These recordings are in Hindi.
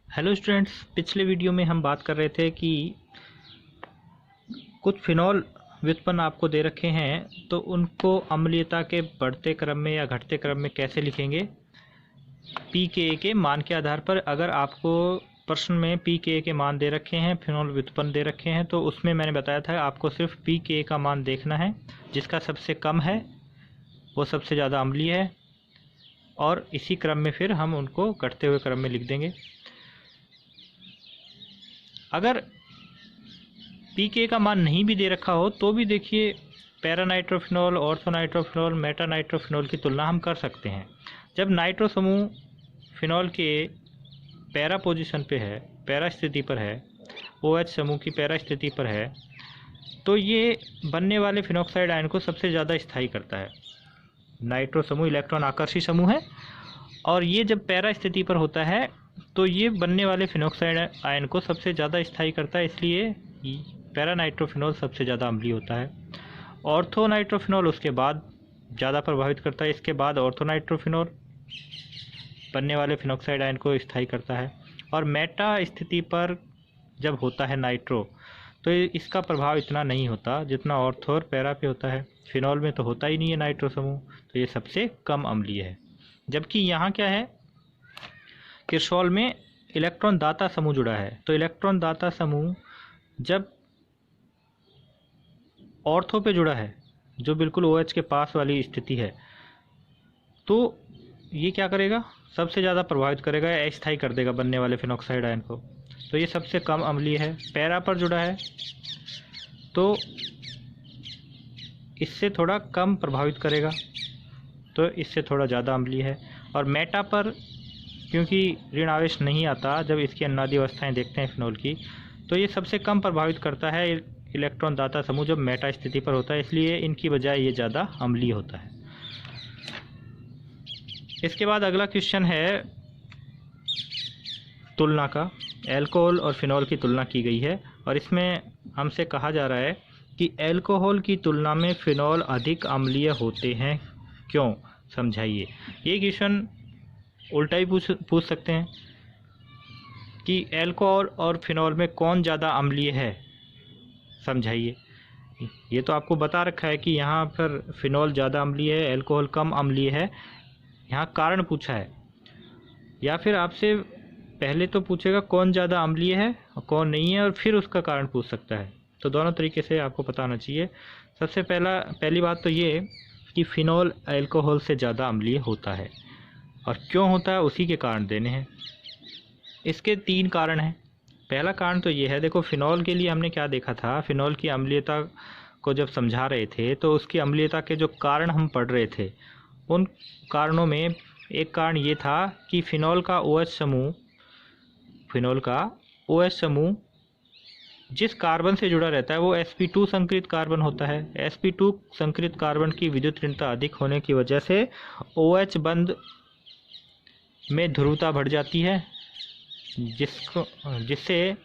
हेलो स्टूडेंट्स, पिछले वीडियो में हम बात कर रहे थे कि कुछ फिनॉल व्युत्पन्न आपको दे रखे हैं तो उनको अम्लीयता के बढ़ते क्रम में या घटते क्रम में कैसे लिखेंगे पीके के मान के आधार पर। अगर आपको प्रश्न में पीके के मान दे रखे हैं, फिनॉल व्युत्पन्न दे रखे हैं, तो उसमें मैंने बताया था आपको सिर्फ पीके का मान देखना है। जिसका सबसे कम है वो सबसे ज़्यादा अम्लीय है, और इसी क्रम में फिर हम उनको घटते हुए क्रम में लिख देंगे। अगर पीके का मान नहीं भी दे रखा हो तो भी देखिए पैरानाइट्रोफिनॉल, ऑर्थोनाइट्रोफिनॉल, मेटानाइट्रोफिनॉल की तुलना हम कर सकते हैं। जब नाइट्रो समूह फिनॉल के पैरा पोजीशन पे है, पैरा स्थिति पर है, OH समूह की पैरा स्थिति पर है, तो ये बनने वाले फिनॉक्साइड आयन को सबसे ज़्यादा स्थायी करता है। नाइट्रो समूह इलेक्ट्रॉन आकर्षी समूह है, और ये जब पैरा स्थिति पर होता है तो ये बनने वाले फिनॉक्साइड आयन को सबसे ज़्यादा स्थायी करता है, इसलिए पैरानाइट्रोफिनॉल सबसे ज़्यादा अम्लीय होता है। ऑर्थोनाइट्रोफिनॉल उसके बाद ज़्यादा प्रभावित करता है, इसके बाद ऑर्थोनाइट्रोफिनॉल बनने वाले फिनॉक्साइड आयन को स्थायी करता है। और मेटा स्थिति पर जब होता है नाइट्रो तो इसका प्रभाव इतना नहीं होता जितना ऑर्थो और पैरा पे होता है। फिनॉल में तो होता ही नहीं है नाइट्रो समूह, तो ये सबसे कम अम्लीय है। जबकि यहाँ क्या है, किरशॉल में इलेक्ट्रॉन दाता समूह जुड़ा है, तो इलेक्ट्रॉन दाता समूह जब ऑर्थो पे जुड़ा है, जो बिल्कुल OH के पास वाली स्थिति है, तो ये क्या करेगा, सबसे ज़्यादा प्रभावित करेगा, अस्थायी कर देगा बनने वाले फिनॉक्साइड आयन को। तो ये सबसे कम अम्लीय है। पैरा पर जुड़ा है तो इससे थोड़ा कम प्रभावित करेगा, तो इससे थोड़ा ज़्यादा अम्लीय है। और मेटा पर क्योंकि ऋण आवेश नहीं आता जब इसकी अन्नादि अवस्थाएं देखते हैं फिनॉल की, तो ये सबसे कम प्रभावित करता है इलेक्ट्रॉन दाता समूह जब मेटा स्थिति पर होता है, इसलिए इनकी बजाय ये ज़्यादा अम्लीय होता है। इसके बाद अगला क्वेश्चन है तुलना का। एल्कोहल और फिनॉल की तुलना की गई है, और इसमें हमसे कहा जा रहा है कि एल्कोहल की तुलना में फिनॉल अधिक अम्लीय होते हैं, क्यों, समझाइए। ये क्वेश्चन उल्टा ही पूछ सकते हैं कि एल्कोहल और फिनॉल में कौन ज़्यादा अम्लीय है, समझाइए। ये तो आपको बता रखा है कि यहाँ पर फिनॉल ज़्यादा अम्लीय है, एल्कोहल कम अम्लीय है। यहाँ कारण पूछा है, या फिर आपसे पहले तो पूछेगा कौन ज़्यादा अम्लीय है और कौन नहीं है, और फिर उसका कारण पूछ सकता है। तो दोनों तरीके से आपको पता होना चाहिए। सबसे पहली बात तो ये कि फिनॉल एल्कोहल से ज़्यादा अम्लीय होता है, और क्यों होता है उसी के कारण देने हैं। इसके 3 कारण हैं। पहला कारण तो ये है, देखो फिनॉल के लिए हमने क्या देखा था, फिनॉल की अम्लीयता को जब समझा रहे थे तो उसकी अम्लीयता के जो कारण हम पढ़ रहे थे, उन कारणों में एक कारण ये था कि फिनॉल का OH समूह जिस कार्बन से जुड़ा रहता है वो sp2 संकरित कार्बन होता है। sp2 संकरित कार्बन की विद्युत ऋणता अधिक होने की वजह से OH बंध में ध्रुवता बढ़ जाती है, जिससे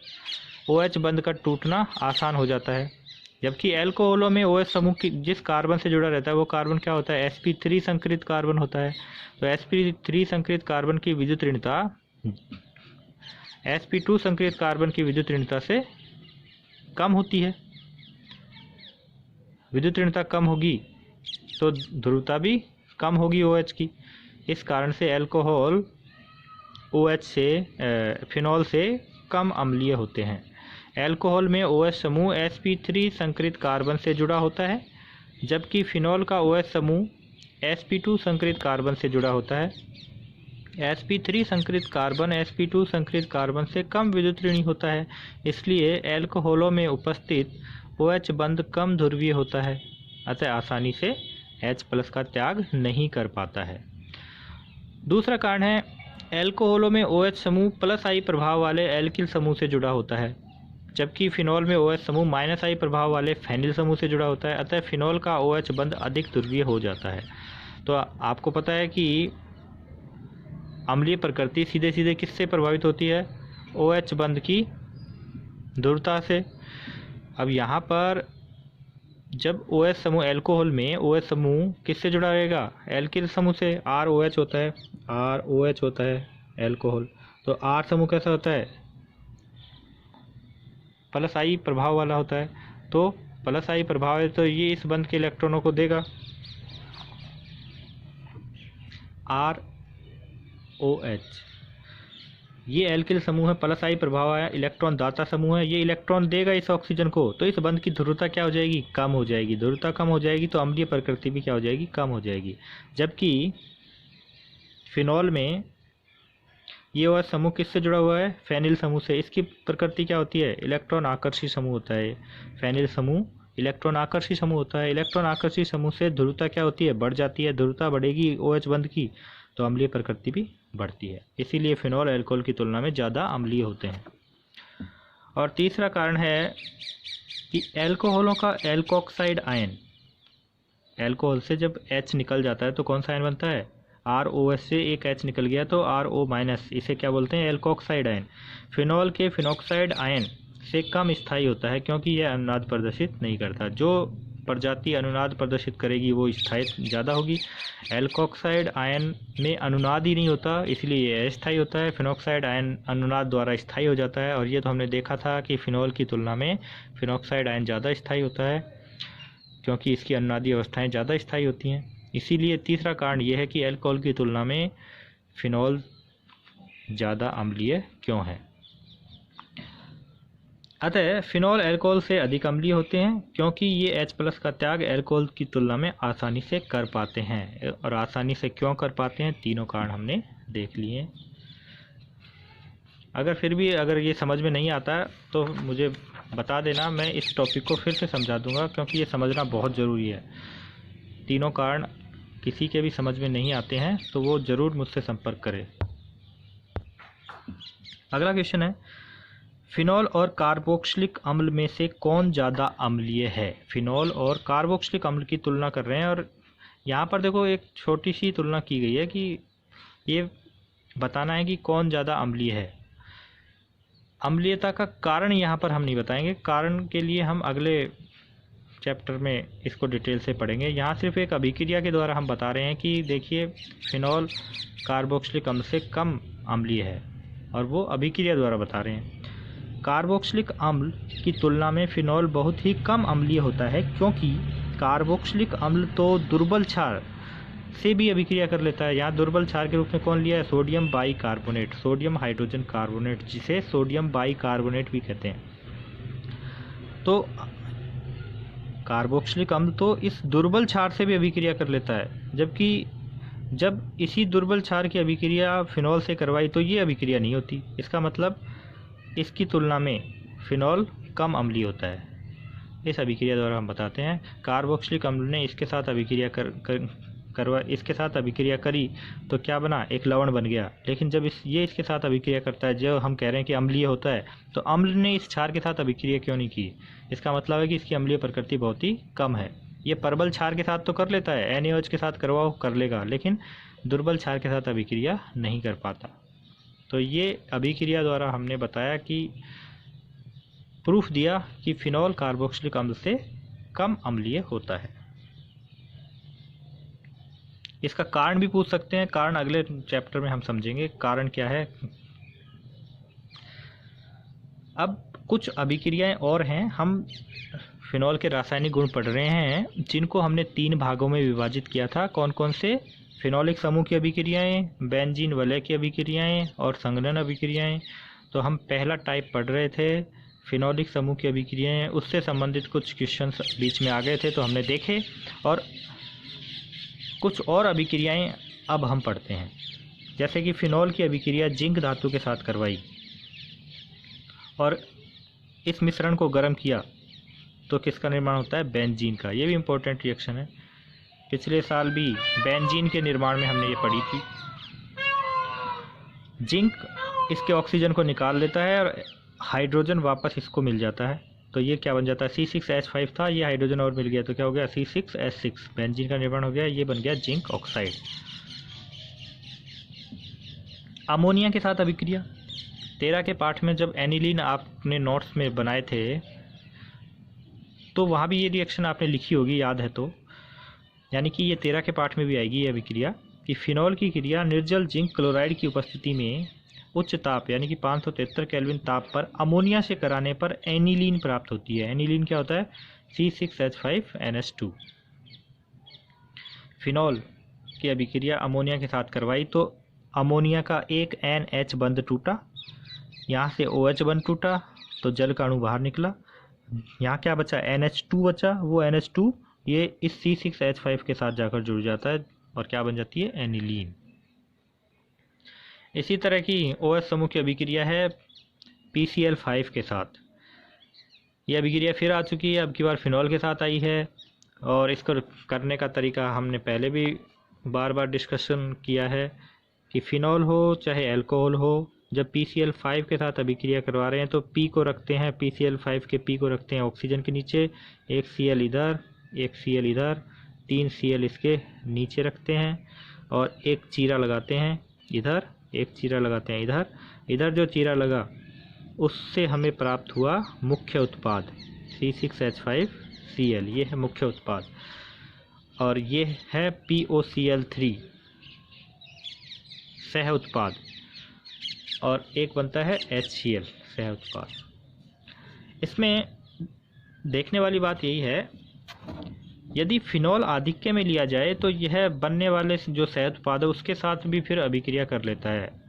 OH बंध का टूटना आसान हो जाता है। जबकि एल्कोहलों में OH समूह की जिस कार्बन से जुड़ा रहता है वो कार्बन क्या होता है, sp3 संकरित कार्बन होता है। तो sp3 संकरित कार्बन की विद्युत ऋणता sp2 संकरित कार्बन की विद्युत ऋणता से कम होती है। विद्युत ऋणता कम होगी तो ध्रुवता भी कम होगी OH की। इस कारण से एल्कोहल फिनॉल से कम अम्लीय होते हैं। एल्कोहल में OH समूह sp3 संकरित कार्बन से जुड़ा होता है, जबकि फिनॉल का OH समूह sp2 संकरित कार्बन से जुड़ा होता है। sp3 संकरित कार्बन sp2 संकरित कार्बन से कम विद्युत ऋणी होता है, इसलिए एल्कोहलों में उपस्थित OH बंध कम ध्रुवीय होता है, अतः आसानी से H+ का त्याग नहीं कर पाता है। दूसरा कारण है, एल्कोहलों में OH समूह +I प्रभाव वाले एल्किल समूह से जुड़ा होता है, जबकि फिनॉल में OH समूह -I प्रभाव वाले फेनिल समूह से जुड़ा होता है, अतः फिनॉल का OH बंध अधिक ध्रुवीय हो जाता है। तो आपको पता है कि अम्लीय प्रकृति सीधे सीधे किससे प्रभावित होती है, OH बंध की ध्रुवता से। अब यहाँ पर जब OH समूह एल्कोहल में OH समूह किससे जुड़ा रहेगा, एल्किल समूह से। ROH होता है एल्कोहल, तो आर समूह कैसा होता है, प्लस आई प्रभाव वाला होता है। तो प्लस आई प्रभाव है तो ये इस बंध के इलेक्ट्रॉनों को देगा। आर ओ एच, ये एल्किल समूह है, प्लस आई प्रभाव आया, इलेक्ट्रॉन दाता समूह है, ये इलेक्ट्रॉन देगा इस ऑक्सीजन को, तो इस बंध की ध्रुवता क्या हो जाएगी, कम हो जाएगी। ध्रुवता कम हो जाएगी तो अम्लीय प्रकृति भी क्या हो जाएगी, कम हो जाएगी। जबकि फिनॉल में ये वह समूह किससे जुड़ा हुआ है, फेनिल समूह से। इसकी प्रकृति क्या होती है, इलेक्ट्रॉन आकर्षी समूह होता है। फेनिल समूह इलेक्ट्रॉन आकर्षी समूह होता है। इलेक्ट्रॉन आकर्षी समूह से ध्रुवता क्या होती है, बढ़ जाती है। ध्रुवता बढ़ेगी OH बंध की तो अम्लीय प्रकृति भी बढ़ती है। इसीलिए फिनॉल अल्कोहल की तुलना में ज़्यादा अम्लीय होते हैं। और तीसरा कारण है कि अल्कोहलों का एल्कोक्साइड आयन, अल्कोहल से जब H निकल जाता है तो कौन सा आयन बनता है, ROH से एक H निकल गया तो RO-, इसे क्या बोलते हैं, एल्कोक्साइड आयन। फिनॉल के फिनॉक्साइड आयन से कम स्थायी होता है क्योंकि यह अनुनाद प्रदर्शित नहीं करता। जो प्रजाति अनुनाद प्रदर्शित करेगी वो स्थायी ज़्यादा होगी। एल्कोक्साइड आयन में अनुनाद ही नहीं होता इसलिए ये अस्थायी होता है। फिनॉक्साइड आयन अनुनाद द्वारा स्थायी हो जाता है और ये तो हमने देखा था कि फिनॉल की तुलना में फिनॉक्साइड आयन ज़्यादा स्थायी होता है क्योंकि इसकी अनुनादी अवस्थाएं ज़्यादा स्थायी होती हैं। इसीलिए तीसरा कारण यह है कि अल्कोहल की तुलना में फिनॉल ज़्यादा अम्लीय क्यों है। अतः फिनॉल अल्कोहल से अधिक अम्लीय होते हैं क्योंकि ये H+ का त्याग अल्कोहल की तुलना में आसानी से कर पाते हैं। और आसानी से क्यों कर पाते हैं, तीनों कारण हमने देख लिए। अगर फिर भी अगर ये समझ में नहीं आता तो मुझे बता देना, मैं इस टॉपिक को फिर से समझा दूंगा क्योंकि ये समझना बहुत ज़रूरी है। तीनों कारण किसी के भी समझ में नहीं आते हैं तो वो ज़रूर मुझसे संपर्क करें। अगला क्वेश्चन है, फिनॉल और कार्बोक्सिलिक अम्ल में से कौन ज़्यादा अम्लीय है। फिनॉल और कार्बोक्सिलिक अम्ल की तुलना कर रहे हैं और यहाँ पर देखो एक छोटी सी तुलना की गई है कि ये बताना है कि कौन ज़्यादा अम्लीय है। अम्लीयता का कारण यहाँ पर हम नहीं बताएंगे, कारण के लिए हम अगले चैप्टर में इसको डिटेल से पढ़ेंगे। यहाँ सिर्फ एक अभिक्रिया के द्वारा हम बता रहे हैं कि देखिए फिनॉल कार्बोक्सिलिक अम्ल से कम अम्लीय है और वो अभिक्रिया द्वारा बता रहे हैं। कार्बोक्सिलिक अम्ल की तुलना में फिनॉल बहुत ही कम अम्लीय होता है क्योंकि कार्बोक्सिलिक अम्ल तो दुर्बल क्षार से भी अभिक्रिया कर लेता है। यहाँ दुर्बल क्षार के रूप में कौन लिया है, sodium bicarbonate, sodium hydrogen carbonate, जिसे सोडियम बाइकार्बोनेट भी कहते हैं। तो कार्बोक्सिलिक अम्ल तो इस दुर्बल क्षार से भी अभिक्रिया कर लेता है, जबकि जब इसी दुर्बल क्षार की अभिक्रिया फिनॉल से करवाई तो ये अभिक्रिया नहीं होती। इसका मतलब इसकी तुलना में फिनॉल कम अम्लीय होता है। इस अभिक्रिया द्वारा हम बताते हैं कार्बोक्सिलिक अम्ल ने इसके साथ अभिक्रिया इसके साथ अभिक्रिया करी तो क्या बना, एक लवण बन गया। लेकिन जब ये इसके साथ अभिक्रिया करता है, जो हम कह रहे हैं कि अम्लीय होता है, तो अम्ल ने इस क्षार के साथ अभिक्रिया क्यों नहीं की। इसका मतलब है कि इसकी अम्लीय प्रकृति बहुत ही कम है। ये प्रबल क्षार के साथ तो कर लेता है, NaOH के साथ करवाओ कर लेगा, लेकिन दुर्बल क्षार के साथ अभिक्रिया नहीं कर पाता। तो ये अभिक्रिया द्वारा हमने बताया कि प्रूफ दिया कि फिनॉल कार्बोक्सिलिक अम्ल से कम अम्लीय होता है। इसका कारण भी पूछ सकते हैं, कारण अगले चैप्टर में हम समझेंगे कारण क्या है। अब कुछ अभिक्रियाएं और हैं, हम फिनॉल के रासायनिक गुण पढ़ रहे हैं जिनको हमने 3 भागों में विभाजित किया था। कौन कौन से, फिनॉलिक समूह की अभिक्रियाएं, बेंजीन वलय की अभिक्रियाएं और संघनन अभिक्रियाएं। तो हम पहला टाइप पढ़ रहे थे फिनॉलिक समूह की अभिक्रियाएं, उससे संबंधित कुछ क्वेश्चंस बीच में आ गए थे तो हमने देखे, और कुछ और अभिक्रियाएं अब हम पढ़ते हैं। जैसे कि फिनॉल की अभिक्रिया जिंक धातु के साथ करवाई और इस मिश्रण को गर्म किया तो किसका निर्माण होता है, बेंजीन का। ये भी इम्पोर्टेंट रिएक्शन है, पिछले साल भी बेंजीन के निर्माण में हमने ये पढ़ी थी। जिंक इसके ऑक्सीजन को निकाल लेता है और हाइड्रोजन वापस इसको मिल जाता है, तो ये क्या बन जाता है, C6H5 था, ये हाइड्रोजन और मिल गया तो क्या हो गया, C6H6, बेंजीन का निर्माण हो गया, ये बन गया जिंक ऑक्साइड। अमोनिया के साथ अभिक्रिया 13 के पाठ में जब एनिलीन आपने नोट्स में बनाए थे तो वहाँ भी ये रिएक्शन आपने लिखी होगी, याद है तो, यानी कि ये 13 के पाठ में भी आएगी ये अभिक्रिया कि फिनॉल की क्रिया निर्जल जिंक क्लोराइड की उपस्थिति में उच्च ताप यानी कि 573 केल्विन ताप पर अमोनिया से कराने पर एनिलीन प्राप्त होती है। एनिलीन क्या होता है? C6H5NH2। फिनॉल की अभिक्रिया अमोनिया के साथ करवाई तो अमोनिया का एक NH बंध टूटा, यहाँ से OH बंध टूटा तो जल का अणु बाहर निकला। यहाँ क्या बचा? NH2 बचा। वो NH2 ये इस C6H5 के साथ जाकर जुड़ जाता है और क्या बन जाती है? एनिलीन। इसी तरह की OH समूह की अभिक्रिया है PCl5 के साथ। यह अभिक्रिया फिर आ चुकी है, अब की बार फिनॉल के साथ आई है और इसको करने का तरीका हमने पहले भी बार बार डिस्कशन किया है कि फिनॉल हो चाहे अल्कोहल हो, जब PCl5 के साथ अभिक्रिया करवा रहे हैं तो P को रखते हैं, PCl5 के P को रखते हैं ऑक्सीजन के नीचे, एक Cl इधर, एक Cl इधर, 3 Cl इसके नीचे रखते हैं और एक चीरा लगाते हैं इधर, एक चीरा लगाते हैं इधर। इधर जो चीरा लगा उससे हमें प्राप्त हुआ मुख्य उत्पाद C6H5Cl, ये है मुख्य उत्पाद। और ये है POCl3 सह उत्पाद, और एक बनता है HCl सह उत्पाद। इसमें देखने वाली बात यही है, यदि फिनॉल आधिक्य में लिया जाए तो यह बनने वाले जो सह उत्पाद है उसके साथ भी फिर अभिक्रिया कर लेता है।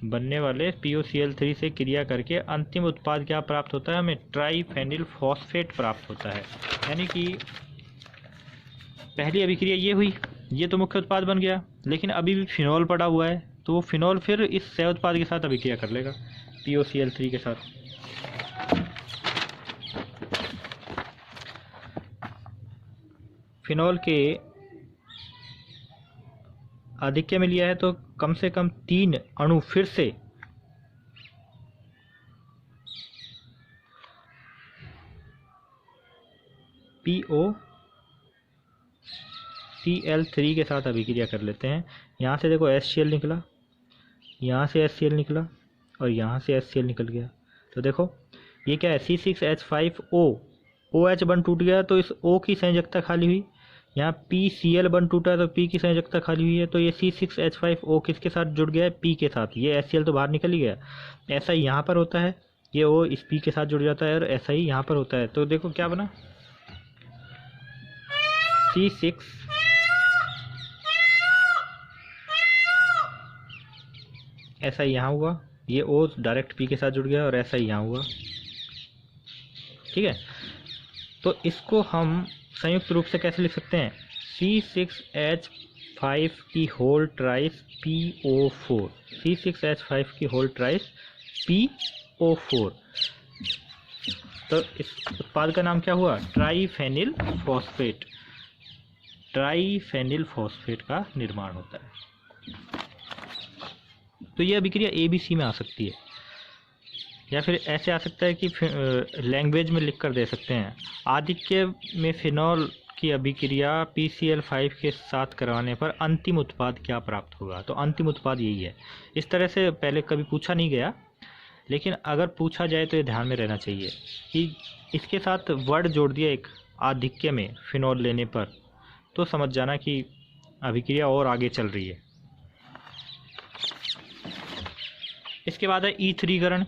बनने वाले POCl3 से क्रिया करके अंतिम उत्पाद क्या प्राप्त होता है? हमें ट्राइफेनिल फॉस्फेट प्राप्त होता है। यानी कि पहली अभिक्रिया ये हुई, ये तो मुख्य उत्पाद बन गया, लेकिन अभी भी फिनॉल पड़ा हुआ है तो वो फिनॉल फिर इस सह उत्पाद के साथ अभिक्रिया कर लेगा POCl3 के साथ। फिनॉल के आधिक्य में लिया है तो कम से कम 3 अणु फिर से POCl3 के साथ अभिक्रिया कर लेते हैं। यहाँ से देखो HCl निकला, यहाँ से HCl निकला और यहाँ से HCl निकल गया। तो देखो ये क्या है? C6H5O, OH बंध टूट गया तो इस O की संयोजकता खाली हुई। यहाँ PCl बंध टूटा तो P की संयोजकता खाली हुई है, तो ये C6H5O किसके साथ जुड़ गया है? P के साथ। ये HCl तो बाहर निकल ही गया। ऐसा ही यहाँ पर होता है, ये O इस P के साथ जुड़ जाता है और ऐसा ही यहाँ पर होता है। तो देखो क्या बना? C6 ऐसा ही यहाँ हुआ, ये O डायरेक्ट P के साथ जुड़ गया और ऐसा ही यहाँ हुआ। ठीक है, तो इसको हम संयुक्त रूप से कैसे लिख सकते हैं? C6H5 की होल ट्राइस PO4, C6H5 की होल ट्राइस PO4। तो इस उत्पाद का नाम क्या हुआ? ट्राइफेनिल फॉस्फेट। ट्राइफेनिल फॉस्फेट का निर्माण होता है। तो ये अभिक्रिया ABC में आ सकती है, या फिर ऐसे आ सकता है कि लैंग्वेज में लिख कर दे सकते हैं। आधिक्य में फिनॉल की अभिक्रिया PCl5 के साथ करवाने पर अंतिम उत्पाद क्या प्राप्त होगा? तो अंतिम उत्पाद यही है। इस तरह से पहले कभी पूछा नहीं गया, लेकिन अगर पूछा जाए तो ये ध्यान में रहना चाहिए कि इसके साथ वर्ड जोड़ दिया एक आधिक्य में फिनॉल लेने पर, तो समझ जाना कि अभिक्रिया और आगे चल रही है। इसके बाद है ईथरीकरण।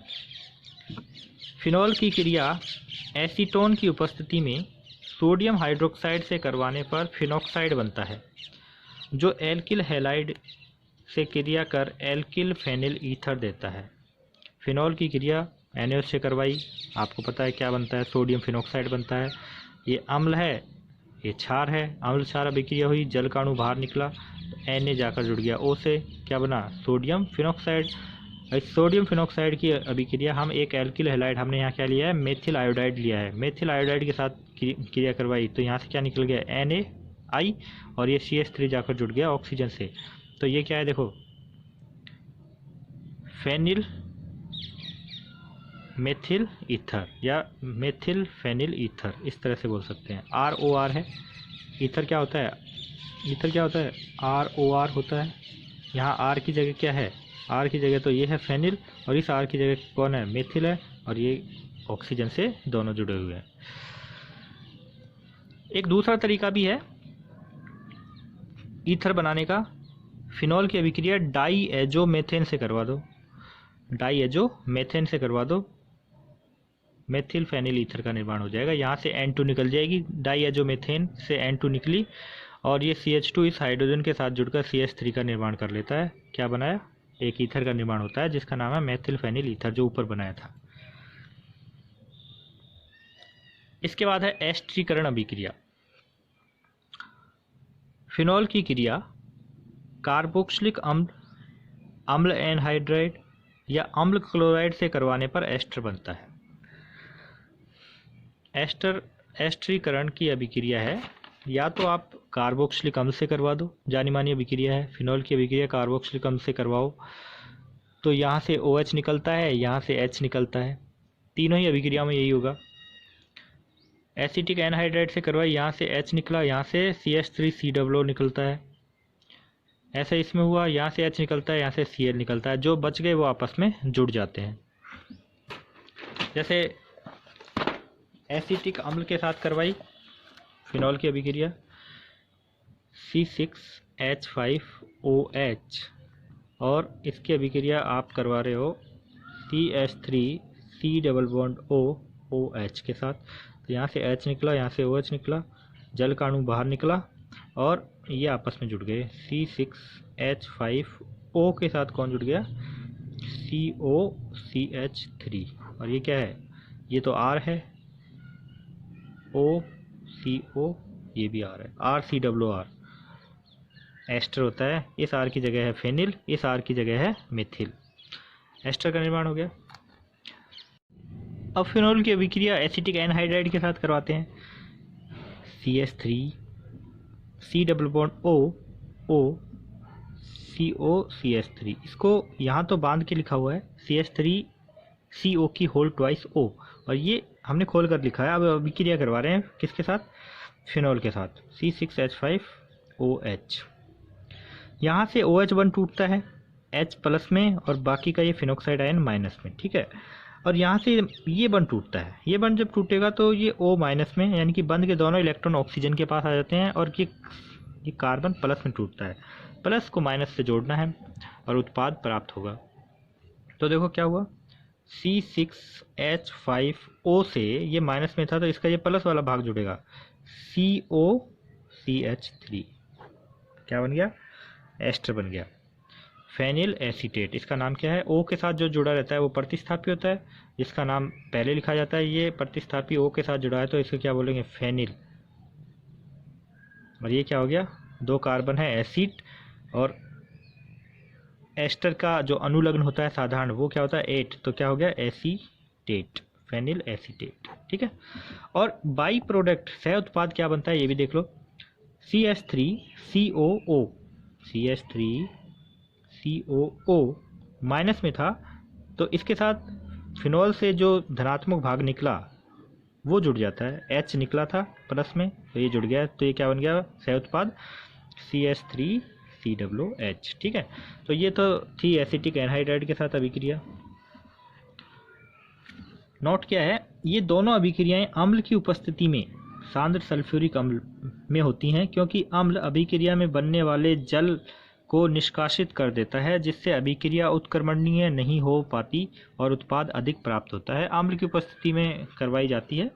फिनॉल की क्रिया एसीटोन की उपस्थिति में सोडियम हाइड्रोक्साइड से करवाने पर फिनॉक्साइड बनता है, जो एल्किल हैलाइड से क्रिया कर एल्किल फेनिल ईथर देता है। फिनॉल की क्रिया NaOH से करवाई, आपको पता है क्या बनता है? सोडियम फिनॉक्साइड बनता है। ये अम्ल है, ये क्षार है, अम्ल क्षार अभिक्रिया हुई, जल का अणु बाहर निकला तो Na जाकर जुड़ गया O से, क्या बना? Sodium phenoxide. इस सोडियम फिनॉक्साइड की अभिक्रिया हम एक एल्किल हैलाइड, हमने यहाँ क्या लिया है? मेथिल आयोडाइड लिया है। मेथिल आयोडाइड के साथ क्रिया करवाई तो यहाँ से क्या निकल गया? NaI, और ये CH3 जाकर जुड़ गया ऑक्सीजन से। तो ये क्या है? देखो फेनिल मेथिल ईथर या मेथिल फेनिल ईथर, इस तरह से बोल सकते हैं। ROR है। ईथर क्या होता है? ईथर क्या होता है? ROR होता है। यहाँ R की जगह क्या है? R की जगह तो ये है फेनिल, और इस R की जगह कौन है? मेथिल है, और ये ऑक्सीजन से दोनों जुड़े हुए हैं। एक दूसरा तरीका भी है ईथर बनाने का। फिनॉल की अभिक्रिया डाई एजोमेथेन से करवा दो। डाईएजो मेथेन से करवा दो, मेथिल फेनिल ईथर का निर्माण हो जाएगा। यहाँ से N2 निकल जाएगी, डाईएजो मेथेन से N2 निकली और ये CH2 इस हाइड्रोजन के साथ जुड़कर CH3 का निर्माण कर लेता है। क्या बनाया? एक ईथर का निर्माण होता है जिसका नाम है मेथिल फेनिल ईथर, जो ऊपर बनाया था। इसके बाद है एस्टरीकरण अभिक्रिया। फिनॉल की क्रिया कार्बोक्सिलिक अम्ल एनहाइड्राइड या अम्ल क्लोराइड से करवाने पर एस्टर बनता है। एस्टरीकरण की अभिक्रिया है, या तो आप कार्बोक्सिलिक अम्ल से करवा दो, जानी मानी अभिक्रिया है। फिनॉल की अभिक्रिया कार्बोक्सिलिक अम्ल से करवाओ तो यहाँ से OH निकलता है, यहाँ से H निकलता है, तीनों ही अभिक्रिया में यही होगा। एसिटिक एनहाइड्राइड से करवाई, यहाँ से H निकला, यहाँ से CH3COO निकलता है। ऐसा इसमें हुआ, यहाँ से H निकलता है, यहाँ से Cl निकलता है, जो बच गए वो आपस में जुड़ जाते हैं। जैसे एसिटिक अम्ल के साथ करवाई फिनॉल की अभिक्रिया C6H5OH, और इसकी अभिक्रिया आप करवा रहे हो CH3COOH के साथ। तो यहाँ से H निकला, यहाँ से OH निकला, जल का अणु बाहर निकला और ये आपस में जुड़ गए। C6H5O के साथ कौन जुड़ गया? COCH3। और ये क्या है? ये तो R है, OCO, ये भी R है, RCOR एस्टर होता है। इस R की जगह है फेनिल, इस R की जगह है मिथिल, एस्टर का निर्माण हो गया। अब फिनॉल की अभिक्रिया एसिटिक एनहाइड्राइड के साथ करवाते हैं। CH3 COO COCH3, इसको यहाँ तो बांध के लिखा हुआ है CH3CO की होल ट्वाइस O, और ये हमने खोल कर लिखा है। अब अभिक्रिया करवा रहे हैं किसके साथ? फिनॉल के साथ, C6H5OH। यहाँ से OH बन टूटता है H प्लस में और बाकी का ये फिनोक्साइड आयन माइनस में, ठीक है। और यहाँ से ये बन टूटता है, ये बन जब टूटेगा तो ये O माइनस में, यानी कि बंध के दोनों इलेक्ट्रॉन ऑक्सीजन के पास आ जाते हैं और ये कार्बन प्लस में टूटता है। प्लस को माइनस से जोड़ना है और उत्पाद प्राप्त होगा। तो देखो क्या हुआ, C6H5O से ये माइनस में था तो इसका ये प्लस वाला भाग जुड़ेगा, COCH3, क्या बन गया? एस्टर बन गया। फेनिल एसीटेट, इसका नाम क्या है? O के साथ जो जुड़ा रहता है वो प्रतिस्थापी होता है, जिसका नाम पहले लिखा जाता है। ये प्रतिस्थापी O के साथ जुड़ा है तो इसको क्या बोलेंगे? फेनिल। और ये क्या हो गया? 2 कार्बन है एसिड, और एस्टर का जो अनुलग्न होता है साधारण वो क्या होता है? 8, तो क्या हो गया? एसीटेट, फेनिल एसीटेट, ठीक है। और बाई प्रोडक्ट सह उत्पाद क्या बनता है ये भी देख लो। CH3COO, CH3COO माइनस में था तो इसके साथ फिनॉल से जो धनात्मक भाग निकला वो जुड़ जाता है। H निकला था प्लस में तो ये जुड़ गया, तो ये क्या बन गया? सह उत्पाद CH3COOH, ठीक है। तो ये तो थी एसिटिक एनहाइड्राइड के साथ अभिक्रिया। नोट क्या है, ये दोनों अभिक्रियाएं अम्ल की उपस्थिति में सांद्र सल्फ्यूरिक अम्ल में होती हैं, क्योंकि अम्ल अभिक्रिया में बनने वाले जल को निष्कासित कर देता है, जिससे अभिक्रिया उत्क्रमणीय नहीं हो पाती और उत्पाद अधिक प्राप्त होता है। अम्ल की उपस्थिति में करवाई जाती है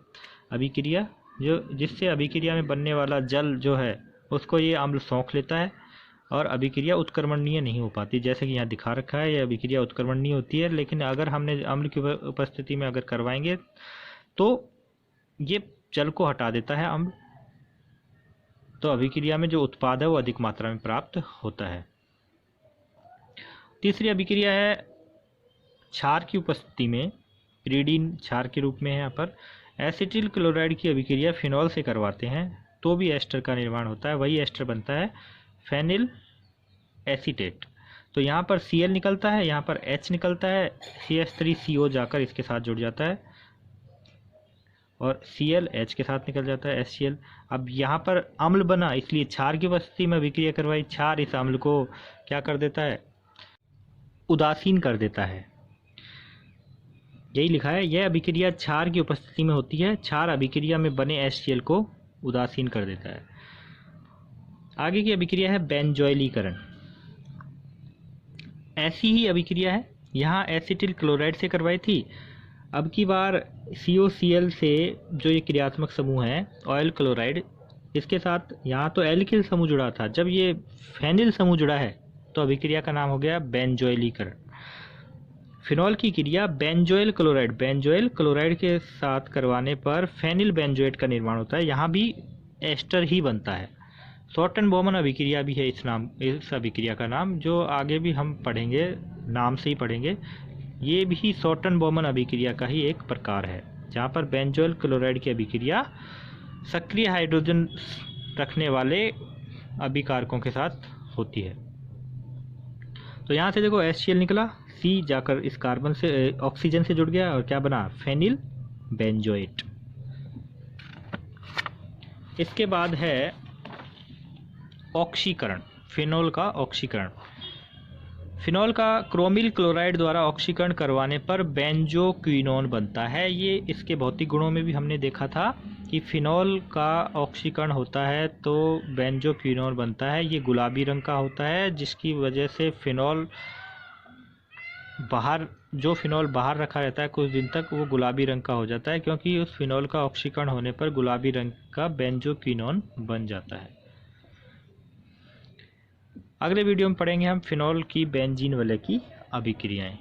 अभिक्रिया, जिससे अभिक्रिया में बनने वाला जल जो है उसको ये अम्ल सोख लेता है और अभिक्रिया उत्क्रमणीय नहीं हो पाती। जैसे कि यहाँ दिखा रखा है, ये अभिक्रिया उत्क्रमणीय होती है, लेकिन अगर हमने अम्ल की उपस्थिति में अगर करवाएंगे तो ये जल को हटा देता है अम्ल, तो अभिक्रिया में जो उत्पाद है वो अधिक मात्रा में प्राप्त होता है। तीसरी अभिक्रिया है क्षार की उपस्थिति में, पिरीडीन क्षार के रूप में है यहाँ पर। एसिटिल क्लोराइड की अभिक्रिया फिनॉल से करवाते हैं तो भी एस्टर का निर्माण होता है, वही एस्टर बनता है फेनिल एसीटेट। तो यहाँ पर Cl निकलता है, यहाँ पर H निकलता है, CH3CO जाकर इसके साथ जुड़ जाता है और Cl H के साथ निकल जाता है HCl। अब यहाँ पर अम्ल बना, इसलिए क्षार की उपस्थिति में अभिक्रिया करवाई। क्षार इस अम्ल को क्या कर देता है? उदासीन कर देता है, यही लिखा है। यह अभिक्रिया क्षार की उपस्थिति में होती है। क्षार अभिक्रिया में बने HCl को उदासीन कर देता है। आगे की अभिक्रिया है बेंजोइलीकरण। ऐसी ही अभिक्रिया है यहाँ एसिटिल क्लोराइड से करवाई थी। अब की बार COCl से जो ये क्रियात्मक समूह है ऑयल क्लोराइड, इसके साथ यहाँ तो एल्किल समूह जुड़ा था, जब ये फेनिल समूह जुड़ा है तो अभिक्रिया का नाम हो गया बेंजोइलीकरण। फिनॉल की क्रिया बेंजोइल क्लोराइड के साथ करवाने पर फेनिल बेंजोएट का निर्माण होता है। यहाँ भी एस्टर ही बनता है। शॉर्टन बोमन अभिक्रिया भी है इस अभिक्रिया का नाम, जो आगे भी हम पढ़ेंगे, नाम से ही पढ़ेंगे। ये भी शॉर्टन बोमन अभिक्रिया का ही एक प्रकार है, जहाँ पर बेंजोइल क्लोराइड की अभिक्रिया सक्रिय हाइड्रोजन रखने वाले अभिकारकों के साथ होती है। तो यहाँ से देखो HCl निकला, C जाकर इस कार्बन से ऑक्सीजन से जुड़ गया और क्या बना, फेनिल बेंजोएट। इसके बाद है ऑक्सीकरण, फिनॉल का ऑक्सीकरण। फिनॉल का क्रोमिल क्लोराइड द्वारा ऑक्सीकरण करवाने पर बेंजोक्विनोन बनता है। ये इसके भौतिक गुणों में भी हमने देखा था कि फिनॉल का ऑक्सीकरण होता है तो बेंजोक्विनोन बनता है। ये गुलाबी रंग का होता है, जिसकी वजह से फिनॉल बाहर रखा रहता है कुछ दिन तक, वो गुलाबी रंग का हो जाता है, क्योंकि उस फिनॉल का ऑक्सीकरण होने पर गुलाबी रंग का बेंजोक्विनोन बन जाता है। अगले वीडियो में पढ़ेंगे हम फिनॉल की बेंजीन वलय की अभिक्रियाएं।